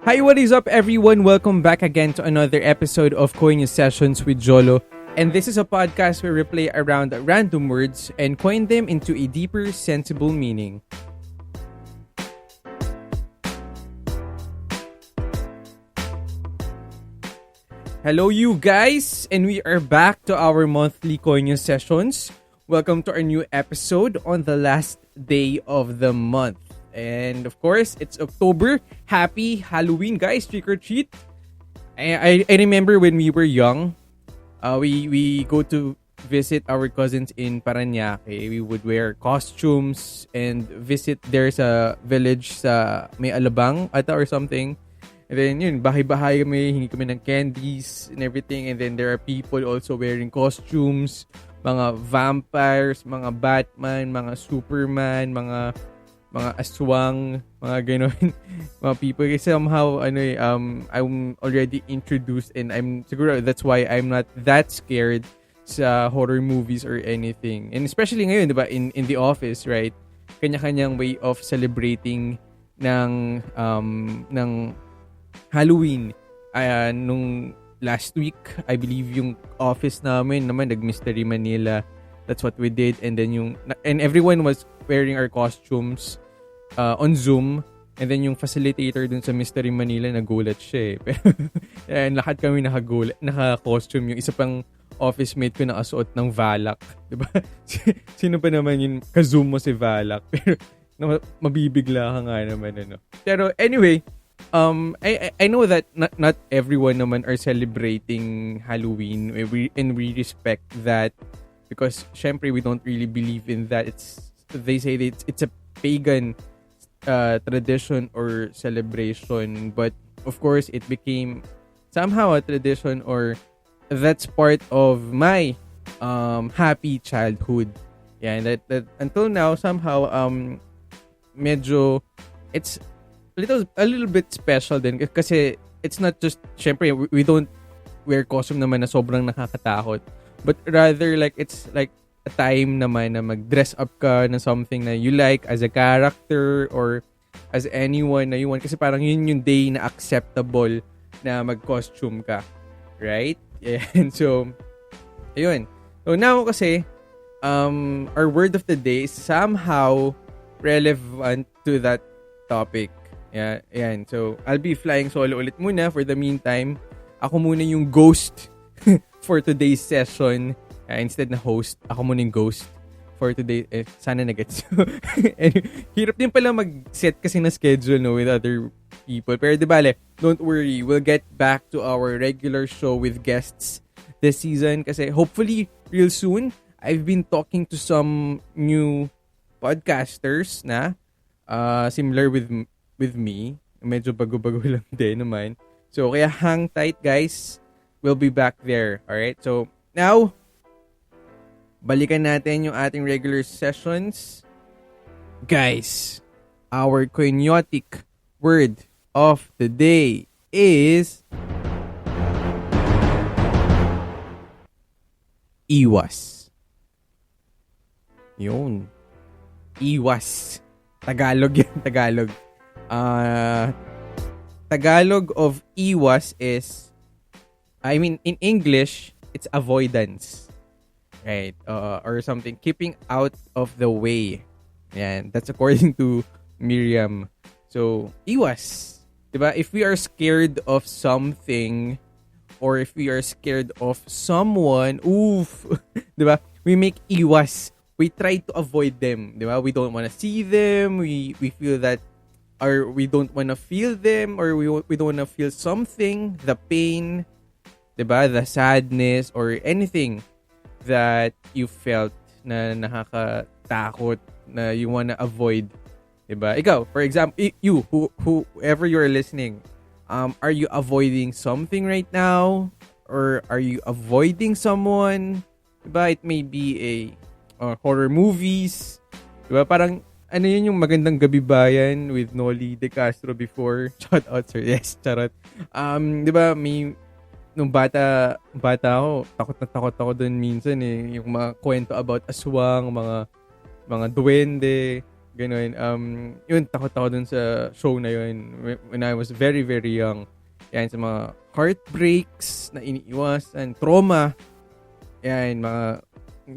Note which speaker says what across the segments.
Speaker 1: Hi, what is up, everyone? Welcome back again to another episode of Coin Sessions with Jolo. And this is a podcast where we play around random words and coin them into a deeper, sensible meaning. Hello, you guys, and we are back to our monthly Coin Sessions. Welcome to our new episode on the last day of the month. And of course, it's October. Happy Halloween, guys. Trick or treat. I remember when we were young, we go to visit our cousins in Parañaque. We would wear costumes and visit there sa village sa may alabang ata or something. And then yun, bahay-bahay kami, hingi kami ng candies and everything. And then there are people also wearing costumes. Mga vampires, mga Batman, mga Superman, mga aswang, mga gano'n, mga people. Kasi somehow, I'm already introduced and siguro that's why I'm not that scared sa horror movies or anything. And especially ngayon, di ba, in the office, right? Kanya-kanyang way of celebrating ng Halloween. Nung last week, I believe yung office namin naman, nag-Mystery Manila. That's what we did. And then and everyone was wearing our costumes on Zoom. And then yung facilitator dun sa Mystery Manila, nagulat siya eh. Pero and lahat kami naka-costume. Yung isa pang office mate ko nakasuot ng Valak. Diba? Sino pa naman yung ka-zoom mo si Valak? Pero mabibigla ka nga naman. Ano. Pero anyway, I know that not everyone naman are celebrating Halloween. We respect that because syempre we don't really believe in that. They say that it's a pagan tradition or celebration, but of course it became somehow a tradition, or that's part of my happy childhood. Yeah, and that until now somehow medyo it's a little bit special din kasi it's not just, syempre we don't wear costume naman na sobrang nakakatakot, but rather like it's like a time naman na mag-dress up ka na something na you like as a character or as anyone na you want, kasi parang yun yung day na acceptable na mag-costume ka, right? Yeah. And so ayun, so now kasi our word of the day is somehow relevant to that topic. Yeah, yan. So, I'll be flying solo ulit muna for the meantime. Ako muna yung ghost for today's session. Instead na host, ako muna yung ghost for today. Sana na-gets. Hirap din pala mag-set kasi na schedule, no, with other people. Pero di bale, don't worry. We'll get back to our regular show with guests this season. Kasi hopefully, real soon, I've been talking to some new podcasters na similar with me. Medyo bago-bago lang din naman. So, kaya hang tight, guys. We'll be back there. Alright? So, now, balikan natin yung ating regular sessions. Guys, our coinyotic word of the day is IWAS. Yun. IWAS. Tagalog yan. Tagalog. Tagalog of IWAS is, in English, it's avoidance. Right? Or something. Keeping out of the way. Yan. That's according to Miriam. So, IWAS. Diba? If we are scared of something, or if we are scared of someone, diba? We make IWAS. We try to avoid them. Diba? We don't want to see them. We feel that, or we don't want to feel them, or we don't want to feel something, the pain, diba? The sadness, or anything that you felt na nakakatakot, na you want to avoid, diba? Ikaw, for example, you, whoever you're listening, are you avoiding something right now? Or are you avoiding someone? Diba? It may be a horror movies, diba? Parang ano yun yung Magandang Gabi Bayan with Noli De Castro before. Shout out, sir. Yes, charot. Di ba, nung bata ako, takot ako dun minsan eh. Yung mga kwento about aswang, mga duwende, Ganun. Yun, takot ako dun sa show na yun when I was very, very young. Yan, sa mga heartbreaks na iniiwasan, trauma, yan, mga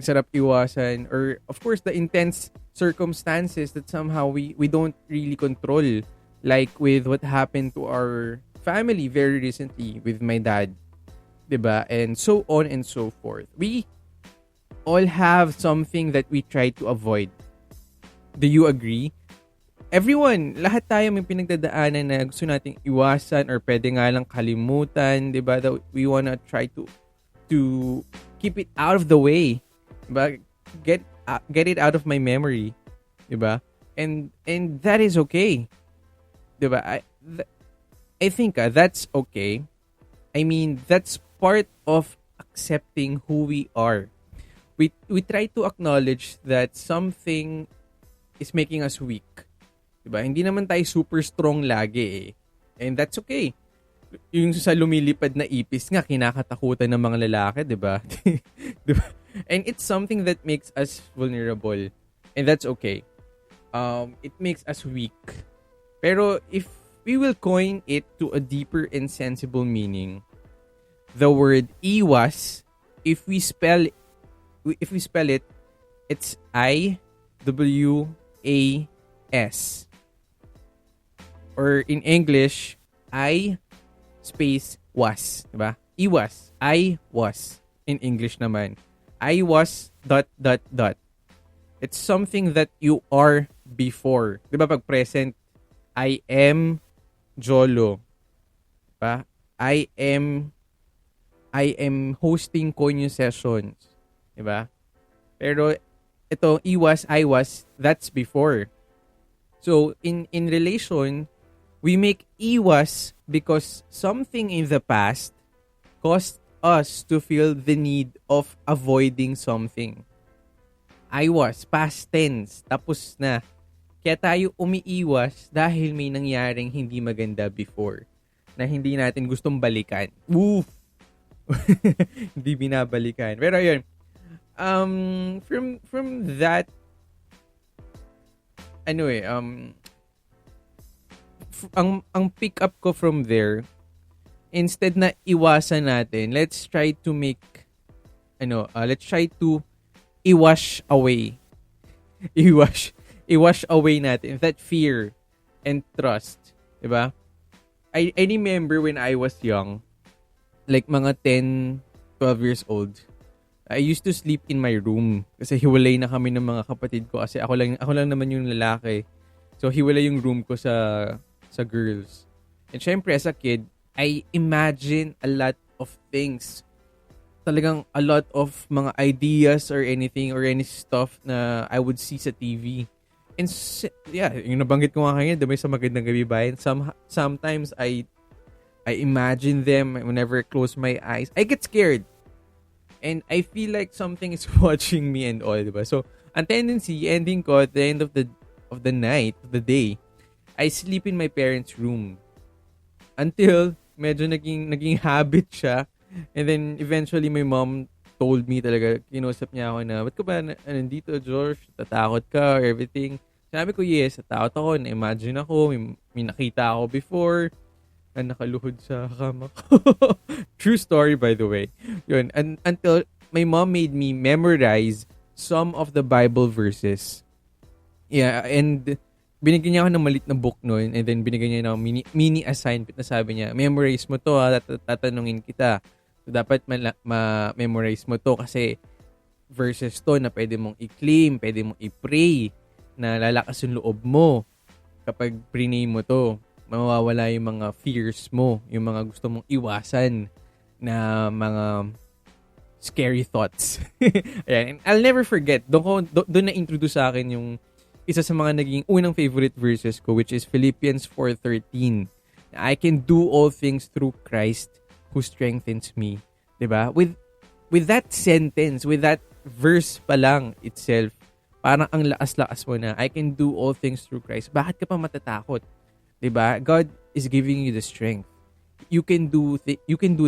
Speaker 1: sarap iwasan. Or, of course, the intense circumstances that somehow we don't really control. Like with what happened to our family very recently with my dad. 'Di ba? And so on and so forth. We all have something that we try to avoid. Do you agree? Everyone, lahat tayo may pinagdadaanan na gusto nating iwasan or pwede nga lang kalimutan, 'di ba? That we wanna try to keep it out of the way. 'Di ba? Get it out of my memory, 'di ba? And that is okay. 'Di ba? I think that's okay. I mean, that's part of accepting who we are. We try to acknowledge that something is making us weak. 'Di ba? Hindi naman tayo super strong lagi eh. And that's okay. Yung sa lumilipad na ipis nga kinakatakutan ng mga lalaki, 'di ba? 'Di ba? And it's something that makes us vulnerable. And that's okay. It makes us weak. Pero if we will coin it to a deeper and sensible meaning, the word IWAS, if we spell it, it's IWAS. Or in English, I space was, diba? IWAS, I was in English naman. I was ... It's something that you are before. Diba pag present, I am Jolo. Diba? I am hosting Konyo sessions. Diba? Pero ito, I was, that's before. So, in relation, we make IWAS because something in the past caused us to feel the need of avoiding something. I was, past tense, tapos na. Kaya tayo umiiwas dahil may nangyaring hindi maganda before na hindi natin gustong balikan. Woof! Hindi binabalikan. Pero yun, from that, ang pick up ko from there, instead na iwasan natin, let's try to iwash away. Iwash away natin that fear and trust. Diba? I remember when I was young, like mga 10, 12 years old, I used to sleep in my room kasi hiwalay na kami ng mga kapatid ko kasi ako lang naman yung lalaki. So hiwalay yung room ko sa girls. And syempre as a kid, I imagine a lot of things. Talagang a lot of mga ideas or anything or any stuff na I would see sa TV. And yeah, yung nabanggit ko nga kanina, diba sa Magandang Gabi Bayan, sometimes I imagine them whenever I close my eyes. I get scared. And I feel like something is watching me and all, diba? So, ang tendency, ending ko at the end of the night, of the day, I sleep in my parents' room. Until medyo naging habit siya. And then eventually my mom told me talaga, kinusap niya ako na, ba't ka ba nandito, George? Tatakot ka or everything? Sabi ko, yes, tatakot ako. Na-imagine ako. May nakita ako before na nakaluhod sa kama ko. True story, by the way. Yun. Until my mom made me memorize some of the Bible verses. Yeah, and binigyan niya ako ng malit na book noon and then binigyan niya ng mini assignment na sabi niya, memorize mo to ha, tatanungin kita. So, dapat ma-memorize mo to kasi verses to na pwede mong i-claim, pwede mong i-pray na lalakas yung loob mo kapag pray mo to. Mawawala yung mga fears mo, yung mga gusto mong iwasan na mga scary thoughts. Ayan. And I'll never forget, doon na-introduce sa akin yung isa sa mga naging unang favorite verses ko, which is Philippians 4:13. I can do all things through Christ who strengthens me. 'Di ba? With that sentence, with that verse pa lang itself, parang ang lakas-lakas mo na. I can do all things through Christ. Bakit ka pa matatakot? 'Di ba? God is giving you the strength. You can do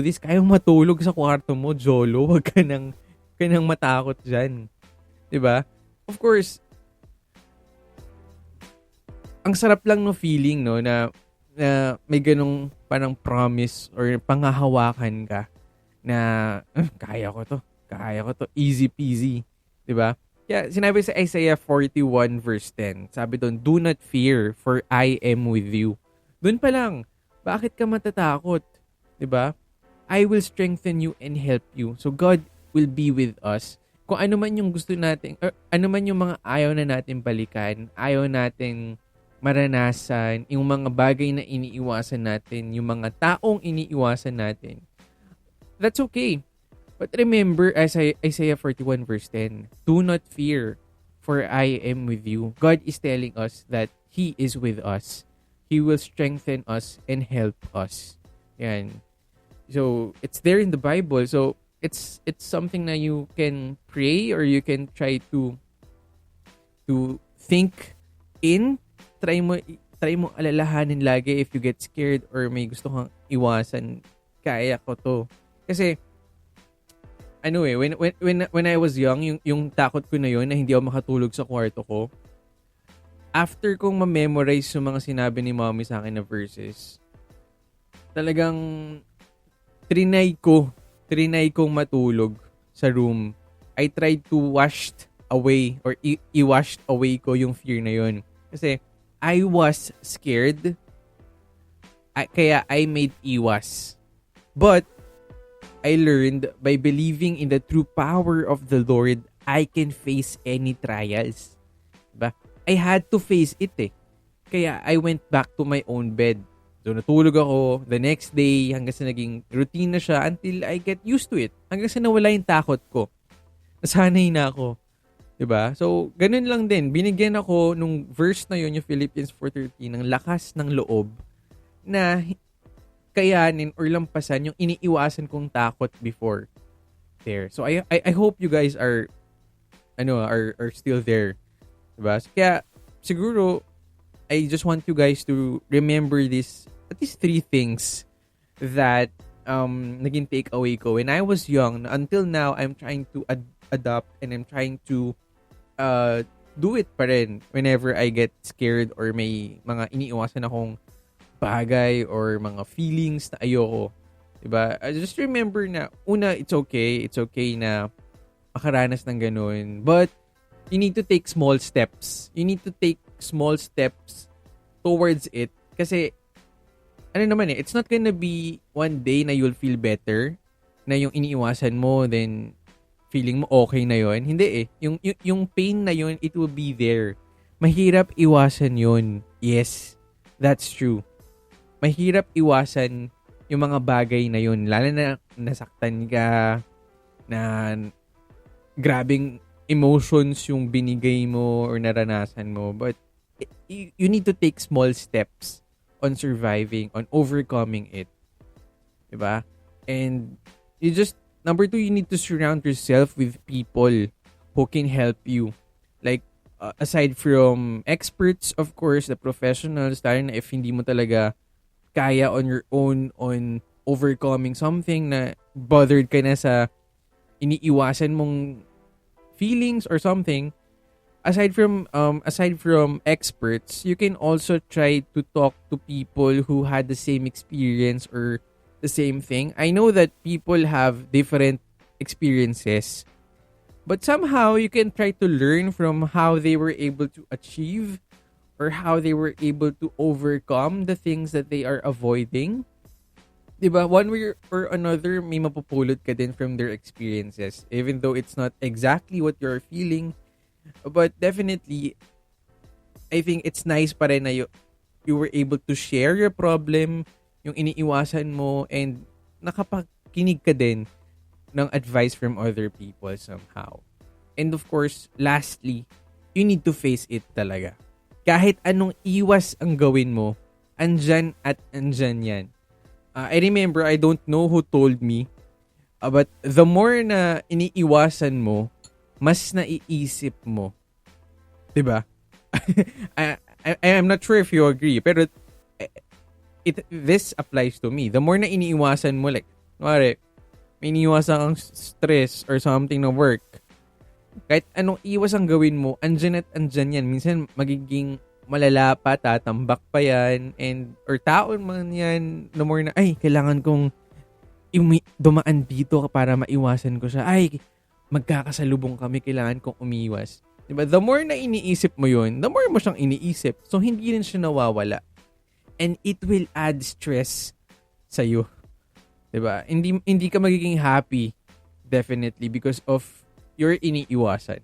Speaker 1: this. Kaya matulog sa kwarto mo, Jolo. Huwag ka nang, matakot diyan. 'Di ba? Of course, ang sarap lang no feeling, no, na may ganong parang promise or panghahawakan ka na kaya ko to. Kaya ko to. Easy peasy. 'Di ba? Kaya sinabi sa Isaiah 41 verse 10, sabi doon, "Do not fear, for I am with you." Doon pa lang, bakit ka matatakot? 'Di ba? I will strengthen you and help you. So God will be with us. Kung ano man yung gusto natin, or ano man yung mga ayaw na natin balikan, ayaw natin maranasan, yung mga bagay na iniiwasan natin, yung mga taong iniiwasan natin, that's okay. But remember, as Isaiah 41 verse 10, "Do not fear, for I am with you." God is telling us that He is with us. He will strengthen us and help us. Yan. So, it's there in the Bible. So, it's something na you can pray or you can try to think in. Try mo alalahanin lagi if you get scared or may gusto kang iwasan. Kaya ko to. Kasi, when I was young, yung takot ko na yun na hindi ako makatulog sa kwarto ko, after kong ma-memorize yung mga sinabi ni mommy sa akin na verses, talagang trinay kong matulog sa room. I tried to wash away or i-washed away ko yung fear na yun. Kasi I was scared, kaya I made IWAS. But I learned by believing in the true power of the Lord, I can face any trials. Diba? I had to face it eh. Kaya I went back to my own bed. So natulog ako the next day hanggang sa naging routine na siya until I get used to it. Hanggang sa nawala yung takot ko. Nasanay na ako. Diba? So ganun lang din. Binigyan ako nung verse na yun, yung Philippians 4:13, ng lakas ng loob na kayanin or lampasan yung iniiwasan kong takot before there. So I hope you guys are still there. Diba? So, kaya siguro I just want you guys to remember this, at least 3 things that naging takeaway ko when I was young. Until now, I'm trying to adopt and I'm trying to do it pa rin whenever I get scared or may mga iniiwasan akong bagay or mga feelings na ayoko. Diba? I just remember na, una, it's okay na makaranas ng ganun. But, you need to take small steps. You need to take small steps towards it. Kasi, it's not gonna be one day na you'll feel better, na yung iniiwasan mo, then, feeling mo okay na yun. Hindi eh. Yung pain na yun, it will be there. Mahirap iwasan yun. Yes, that's true. Mahirap iwasan yung mga bagay na yun. Lalo na nasaktan ka, na grabing emotions yung binigay mo or naranasan mo. But you need to take small steps on surviving, on overcoming it. Diba? And number 2, you need to surround yourself with people who can help you. Like, aside from experts, of course, the professionals, lalo na if hindi mo talaga kaya on your own on overcoming something na bothered ka na sa iniiwasan mong feelings or something, aside from experts, you can also try to talk to people who had the same experience or the same thing. I know that people have different experiences, but somehow you can try to learn from how they were able to achieve or how they were able to overcome the things that they are avoiding. Diba? One way or another, may mapupulot ka din from their experiences. Even though it's not exactly what you're feeling. But definitely, I think it's nice pa rin na you were able to share your problem, yung iniiwasan mo, and nakapakinig ka din ng advice from other people somehow. And of course, lastly, you need to face it talaga. Kahit anong iwas ang gawin mo, andyan at andyan yan. I remember, I don't know who told me, but the more na iniiwasan mo, mas naiisip mo. Diba? I'm not sure if you agree, pero this applies to me. The more na iniiwasan mo, like, may iniiwasan kang stress or something na work, kahit anong iwas ang gawin mo, andyan at andyan yan. Minsan, magiging malala pa, tatambak pa yan, or taon man yan, no more na, ay, kailangan kong dumaan dito para maiwasan ko siya. Ay, magkakasalubong kami, kailangan kong umiwas. Diba? The more na iniisip mo yun, the more mo siyang iniisip. So, hindi rin siya nawawala. And it will add stress sa'yo. Diba? Hindi ka magiging happy, definitely, because of your iniiwasan.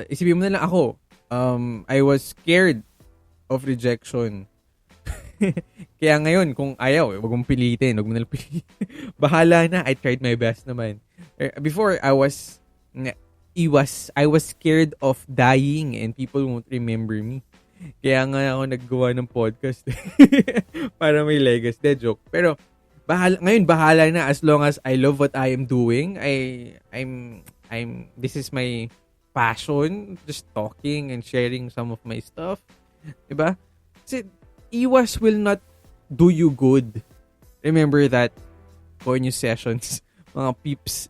Speaker 1: Isipin mo na lang ako, I was scared of rejection. Kaya ngayon, kung ayaw, wag mong pilitin. Wag mo nalang pilitin. Bahala na. I tried my best naman. Before, I was scared of dying and people won't remember me. Kaya nga ako naggawa ng podcast. Para may legacy. De, joke. Pero, ngayon, bahala na. As long as I love what I am doing, this is my passion. Just talking and sharing some of my stuff. Diba? Kasi, IWAS will not do you good. Remember that, Konyo sessions, mga peeps.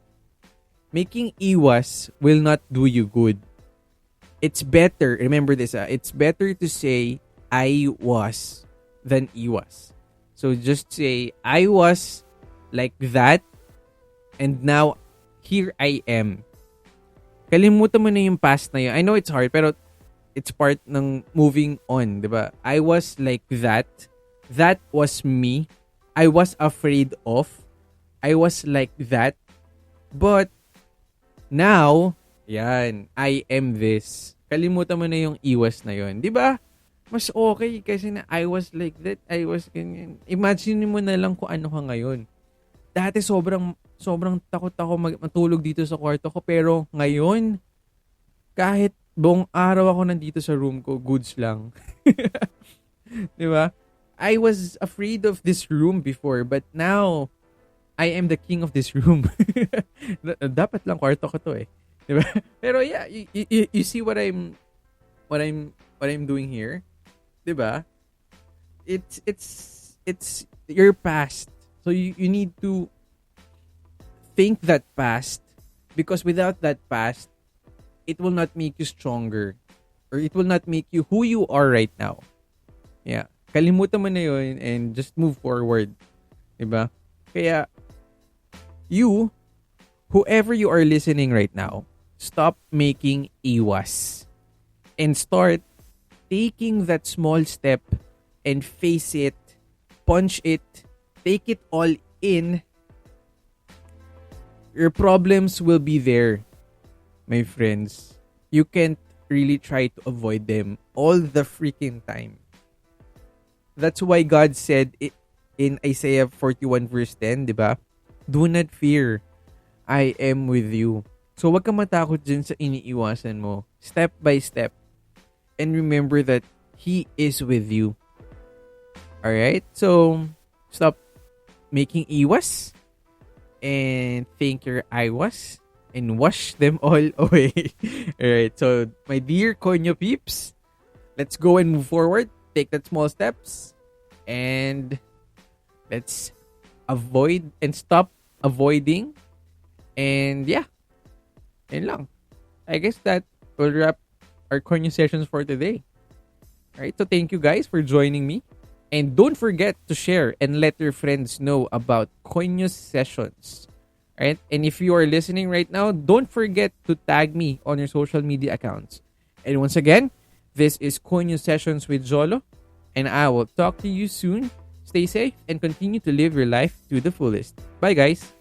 Speaker 1: Making IWAS will not do you good. It's better, remember this, it's better to say I was than IWAS. So just say, I was like that, and now, here I am. Kalimutan mo na yung past na yun. I know it's hard, pero it's part ng moving on, diba? I was like that. That was me. I was afraid of. I was like that. But, now, yan, I am this. Kalimutan mo na yung iwas na yun. Diba? Mas okay kasi na I was like that. I was ganyan. Imagine mo na lang kung ano ka ngayon. Dati sobrang takot ako matulog dito sa kwarto ko. Pero ngayon, kahit buong araw ako nandito sa room ko, goods lang. Diba? I was afraid of this room before, but now, I am the king of this room. Dapat lang kwarto ko to eh. Diba? Pero yeah, you see what I'm doing here? Diba? It's your past. So you need to think that past, because without that past, it will not make you stronger, or it will not make you who you are right now. Yeah. Kalimutan mo na yun and just move forward. Diba? Kaya, whoever you are listening right now, stop making IWAS and start taking that small step and face it, punch it, take it all in. Your problems will be there, my friends. You can't really try to avoid them all the freaking time. That's why God said it in Isaiah 41 verse 10, di ba? Do not fear. I am with you. So, wag kang matakot dyan sa iniiwasan mo. Step by step. And remember that He is with you. Alright? So, stop making iwas. And think your IWAS. And wash them all away. Alright, so my dear Konyo peeps, let's go and move forward. Take that small steps. And let's avoid and stop avoiding. And yeah, yun lang. I guess that will wrap our Konyo sessions for today. Alright, so thank you guys for joining me. And don't forget to share and let your friends know about Konyo sessions. Right? And if you are listening right now, don't forget to tag me on your social media accounts. And once again, this is Konyo Sessions with Jolo, and I will talk to you soon. Stay safe and continue to live your life to the fullest. Bye, guys.